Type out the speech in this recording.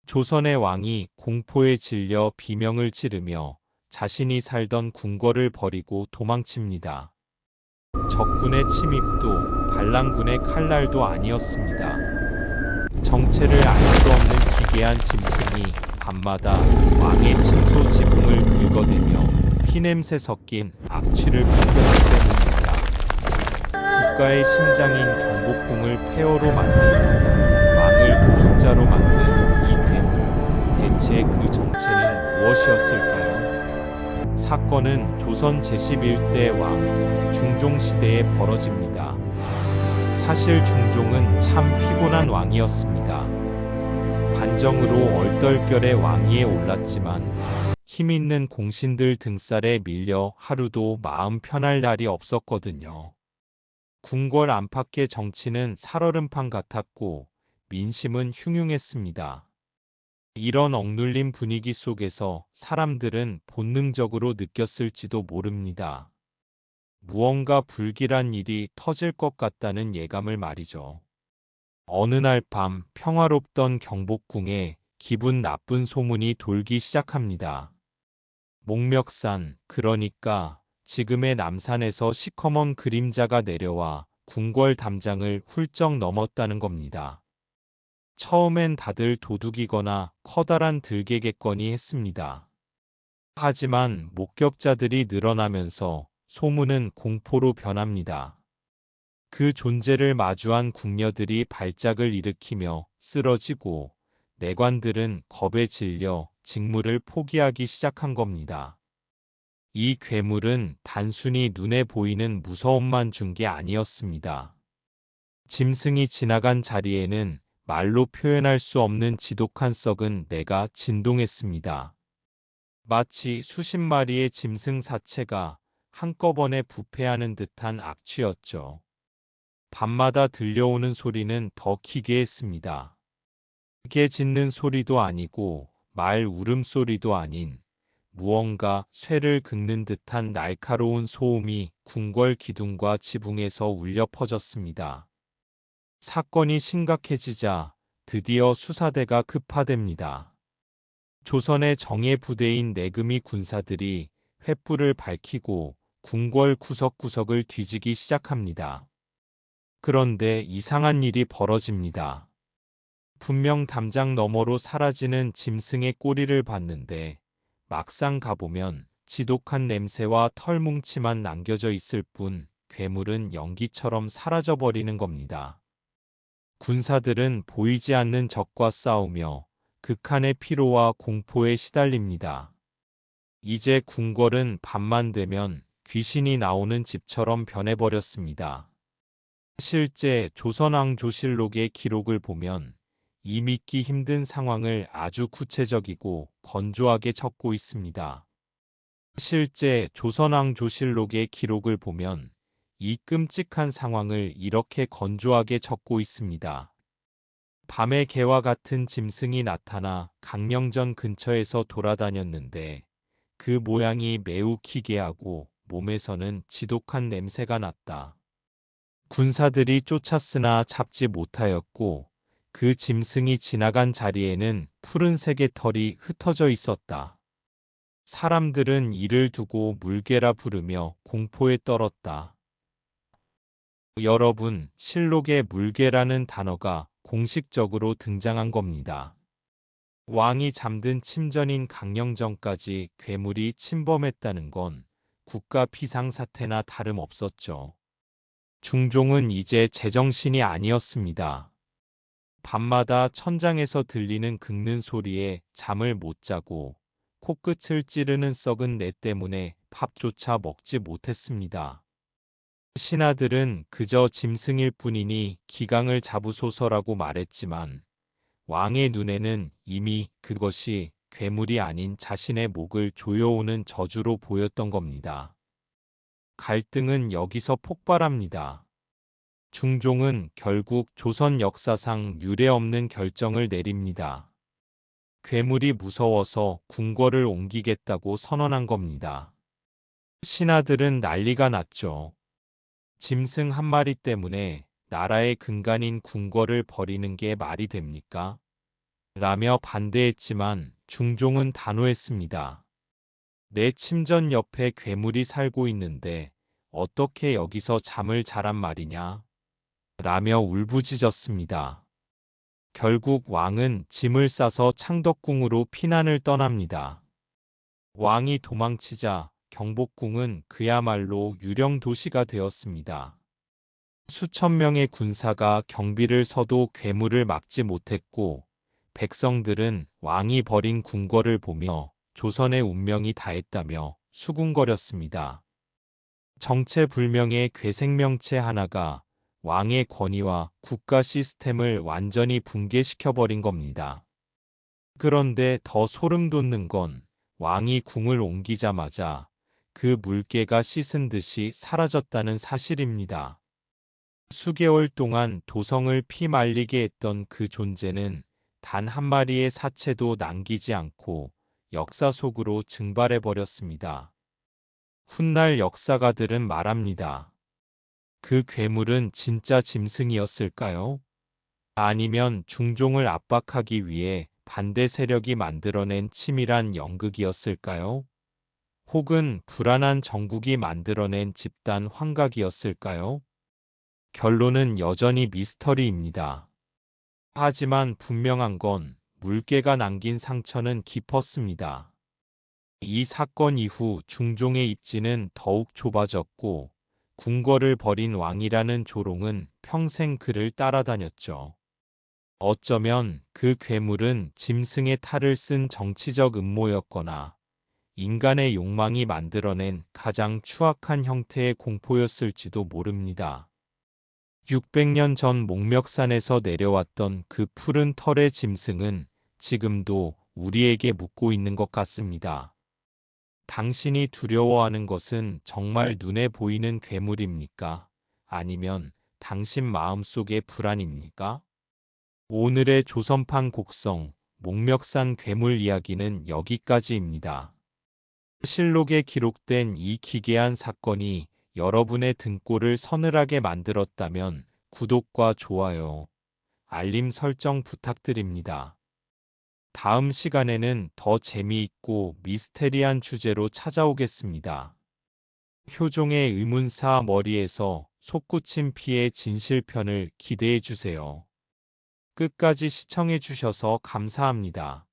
조선의 왕이 공포에 질려 비명을 지르며 자신이 살던 궁궐을 버리고 도망칩니다. 적군의 침입도 반란군의 칼날도 아니었습니다. 정체를 알 수 없는 기괴한 짐승이 밤마다 왕의 침소 지붕을 긁어대며 피냄새 섞인 악취를 풍겼기 때문입니다. 국가의 심장인 경복궁을 폐허로 만들고 왕을 노숙자로 만든 이 괴물, 대체 그 정체는 무엇이었을까요? 사건은 조선 제11대 왕 중종시대에 벌어집니다. 사실 중종은 참 피곤한 왕이었습니다. 간정으로 얼떨결에 왕위에 올랐지만 힘있는 공신들 등살에 밀려 하루도 마음 편할 날이 없었거든요. 궁궐 안팎의 정치는 살얼음판 같았고 민심은 흉흉했습니다. 이런 억눌린 분위기 속에서 사람들은 본능적으로 느꼈을지도 모릅니다. 무언가 불길한 일이 터질 것 같다는 예감을 말이죠. 어느 날 밤 평화롭던 경복궁에 기분 나쁜 소문이 돌기 시작합니다. 목멱산, 그러니까 지금의 남산에서 시커먼 그림자가 내려와 궁궐 담장을 훌쩍 넘었다는 겁니다. 처음엔 다들 도둑이거나 커다란 들개겠거니 했습니다. 하지만 목격자들이 늘어나면서 소문은 공포로 변합니다. 그 존재를 마주한 궁녀들이 발작을 일으키며 쓰러지고 내관들은 겁에 질려 직무를 포기하기 시작한 겁니다. 이 괴물은 단순히 눈에 보이는 무서움만 준 게 아니었습니다. 짐승이 지나간 자리에는 말로 표현할 수 없는 지독한 썩은 내가 진동했습니다. 마치 수십 마리의 짐승 사체가 한꺼번에 부패하는 듯한 악취였죠. 밤마다 들려오는 소리는 더 기괴했습니다. 개 짖는 소리도 아니고 말 울음소리도 아닌 무언가 쇠를 긁는 듯한 날카로운 소음이 궁궐 기둥과 지붕에서 울려 퍼졌습니다. 사건이 심각해지자 드디어 수사대가 급파됩니다. 조선의 정예 부대인 내금이 군사들이 횃불을 밝히고 궁궐 구석구석을 뒤지기 시작합니다. 그런데 이상한 일이 벌어집니다. 분명 담장 너머로 사라지는 짐승의 꼬리를 봤는데 막상 가보면 지독한 냄새와 털뭉치만 남겨져 있을 뿐 괴물은 연기처럼 사라져버리는 겁니다. 군사들은 보이지 않는 적과 싸우며 극한의 피로와 공포에 시달립니다. 이제 궁궐은 밤만 되면 귀신이 나오는 집처럼 변해버렸습니다. 실제 조선왕조실록의 기록을 보면 이 믿기 힘든 상황을 아주 구체적이고 건조하게 적고 있습니다. 실제 조선왕조실록의 기록을 보면 이 끔찍한 상황을 이렇게 건조하게 적고 있습니다. 밤에 개와 같은 짐승이 나타나 강령전 근처에서 돌아다녔는데 그 모양이 매우 기괴하고 몸에서는 지독한 냄새가 났다. 군사들이 쫓았으나 잡지 못하였고 그 짐승이 지나간 자리에는 푸른색의 털이 흩어져 있었다. 사람들은 이를 두고 물개라 부르며 공포에 떨었다. 여러분, 실록에 물개라는 단어가 공식적으로 등장한 겁니다. 왕이 잠든 침전인 강령전까지 괴물이 침범했다는 건 국가 비상사태나 다름없었죠. 중종은 이제 제정신이 아니었습니다. 밤마다 천장에서 들리는 긁는 소리에 잠을 못 자고 코끝을 찌르는 썩은 내 때문에 밥조차 먹지 못했습니다. 신하들은 그저 짐승일 뿐이니 기강을 잡으소서라고 말했지만 왕의 눈에는 이미 그것이 괴물이 아닌 자신의 목을 조여오는 저주로 보였던 겁니다. 갈등은 여기서 폭발합니다. 중종은 결국 조선 역사상 유례없는 결정을 내립니다. 괴물이 무서워서 궁궐을 옮기겠다고 선언한 겁니다. 신하들은 난리가 났죠. 짐승 한 마리 때문에 나라의 근간인 궁궐을 버리는 게 말이 됩니까? 라며 반대했지만 중종은 단호했습니다. 내 침전 옆에 괴물이 살고 있는데 어떻게 여기서 잠을 자란 말이냐? 라며 울부짖었습니다. 결국 왕은 짐을 싸서 창덕궁으로 피난을 떠납니다. 왕이 도망치자 경복궁은 그야말로 유령 도시가 되었습니다. 수천 명의 군사가 경비를 서도 괴물을 막지 못했고 백성들은 왕이 버린 궁궐을 보며 조선의 운명이 다했다며 수군거렸습니다. 정체불명의 괴생명체 하나가 왕의 권위와 국가 시스템을 완전히 붕괴시켜버린 겁니다. 그런데 더 소름 돋는 건 왕이 궁을 옮기자마자 그 물개가 씻은 듯이 사라졌다는 사실입니다. 수개월 동안 도성을 피말리게 했던 그 존재는 단 한 마리의 사체도 남기지 않고 역사 속으로 증발해버렸습니다. 훗날 역사가들은 말합니다. 그 괴물은 진짜 짐승이었을까요? 아니면 중종을 압박하기 위해 반대 세력이 만들어낸 치밀한 연극이었을까요? 혹은 불안한 정국이 만들어낸 집단 환각이었을까요? 결론은 여전히 미스터리입니다. 하지만 분명한 건 물개가 남긴 상처는 깊었습니다. 이 사건 이후 중종의 입지는 더욱 좁아졌고 궁궐을 버린 왕이라는 조롱은 평생 그를 따라다녔죠. 어쩌면 그 괴물은 짐승의 탈을 쓴 정치적 음모였거나 인간의 욕망이 만들어낸 가장 추악한 형태의 공포였을지도 모릅니다. 600년 전 목멱산에서 내려왔던 그 푸른 털의 짐승은 지금도 우리에게 묻고 있는 것 같습니다. 당신이 두려워하는 것은 정말 눈에 보이는 괴물입니까? 아니면 당신 마음속의 불안입니까? 오늘의 조선판 곡성, 목멱산 괴물 이야기는 여기까지입니다. 실록에 기록된 이 기괴한 사건이 여러분의 등골을 서늘하게 만들었다면 구독과 좋아요, 알림 설정 부탁드립니다. 다음 시간에는 더 재미있고 미스테리한 주제로 찾아오겠습니다. 효종의 의문사 머리에서 솟구친 피의 진실편을 기대해 주세요. 끝까지 시청해 주셔서 감사합니다.